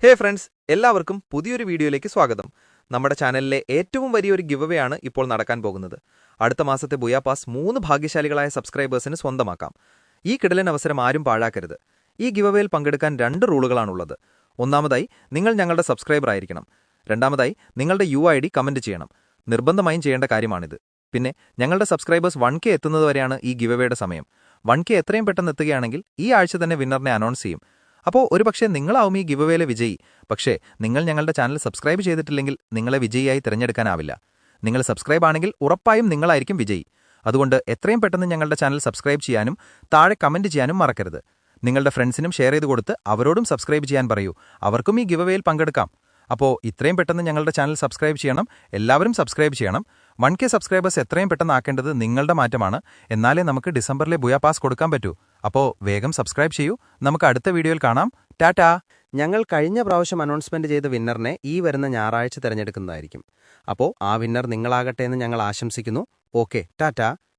ഹേ friends, എല്ലാവർക്കും പുതിയൊരു വീഡിയോയിലേക്ക് സ്വാഗതം. നമ്മുടെ ചാനലിലെ ഏറ്റവും വലിയൊരു ഗിവ് ആണ് ഇപ്പോൾ നടക്കാൻ പോകുന്നത്. അടുത്ത മാസത്തെ ബുയാ പാസ് 3 ഭാഗ്യശാലികളായ സബ്സ്ക്രൈബേഴ്സിന് സ്വന്തമാക്കാം. ഈ കിടലൻ അവസരം ആരും പാഴാക്കരുത്. ഈ ഗിവ് പങ്കെടുക്കാൻ 2 റൂളുകളാണുള്ളത്. ഒന്നാമതായി, നിങ്ങൾ ഞങ്ങളുടെ സബ്സ്ക്രൈബർ ആയിരിക്കണം. രണ്ടാമതായി, നിങ്ങളുടെ UID കമന്റ് ചെയ്യണം. നിർബന്ധമായും ചെയ്യേണ്ട കാര്യമാണിത്. പിന്നെ ഞങ്ങളുടെ സബ്സ്ക്രൈബേഴ്സ് 1K എത്തുന്നതുവരെയാണ് ഈ ഗിവയുടെ സമയം. 1K എത്രയും പെട്ടെന്ന് എത്തുകയാണെങ്കിൽ ഈ ആഴ്ച തന്നെ വിന്നറിനെ അനൗൺസ് ചെയ്യും. അപ്പോൾ ഒരുപക്ഷെ നിങ്ങളാവും ഈ ഗിവവേയിലെ വിജയി. പക്ഷേ നിങ്ങൾ ഞങ്ങളുടെ ചാനൽ സബ്സ്ക്രൈബ് ചെയ്തിട്ടില്ലെങ്കിൽ നിങ്ങളെ വിജയിയായി തിരഞ്ഞെടുക്കാനാവില്ല. നിങ്ങൾ സബ്സ്ക്രൈബ് ആണെങ്കിൽ ഉറപ്പായും നിങ്ങളായിരിക്കും വിജയി. അതുകൊണ്ട് എത്രയും പെട്ടെന്ന് ഞങ്ങളുടെ ചാനൽ സബ്സ്ക്രൈബ് ചെയ്യാനും താഴെ കമന്റ് ചെയ്യാനും മറക്കരുത്. നിങ്ങളുടെ ഫ്രണ്ട്സിനും ഷെയർ ചെയ്ത് കൊടുത്ത് അവരോടും സബ്സ്ക്രൈബ് ചെയ്യാൻ പറയൂ. അവർക്കും ഈ ഗിവവേയിൽ പങ്കെടുക്കാം. അപ്പോൾ ഇത്രയും പെട്ടെന്ന് ഞങ്ങളുടെ ചാനൽ സബ്സ്ക്രൈബ് ചെയ്യണം. എല്ലാവരും സബ്സ്ക്രൈബ് ചെയ്യണം. 1K സബ്സ്ക്രൈബേഴ്സ് എത്രയും പെട്ടെന്ന് ആക്കേണ്ടത് നിങ്ങളുടെ മാറ്റമാണ്. എന്നാലേ നമുക്ക് ഡിസംബറിലെ ബുയാ പാസ് കൊടുക്കാൻ പറ്റൂ. അപ്പോൾ വേഗം സബ്സ്ക്രൈബ് ചെയ്യൂ. നമുക്ക് അടുത്ത വീഡിയോയിൽ കാണാം. ടാറ്റാ. ഞങ്ങൾ കഴിഞ്ഞ പ്രാവശ്യം അനൗൺസ്മെന്റ് ചെയ്ത വിന്നറിനെ ഈ വരുന്ന ഞായറാഴ്ച തിരഞ്ഞെടുക്കുന്നതായിരിക്കും. അപ്പോൾ ആ വിന്നർ നിങ്ങളാകട്ടെ എന്ന് ഞങ്ങൾ ആശംസിക്കുന്നു. ഓക്കെ, ടാറ്റാ.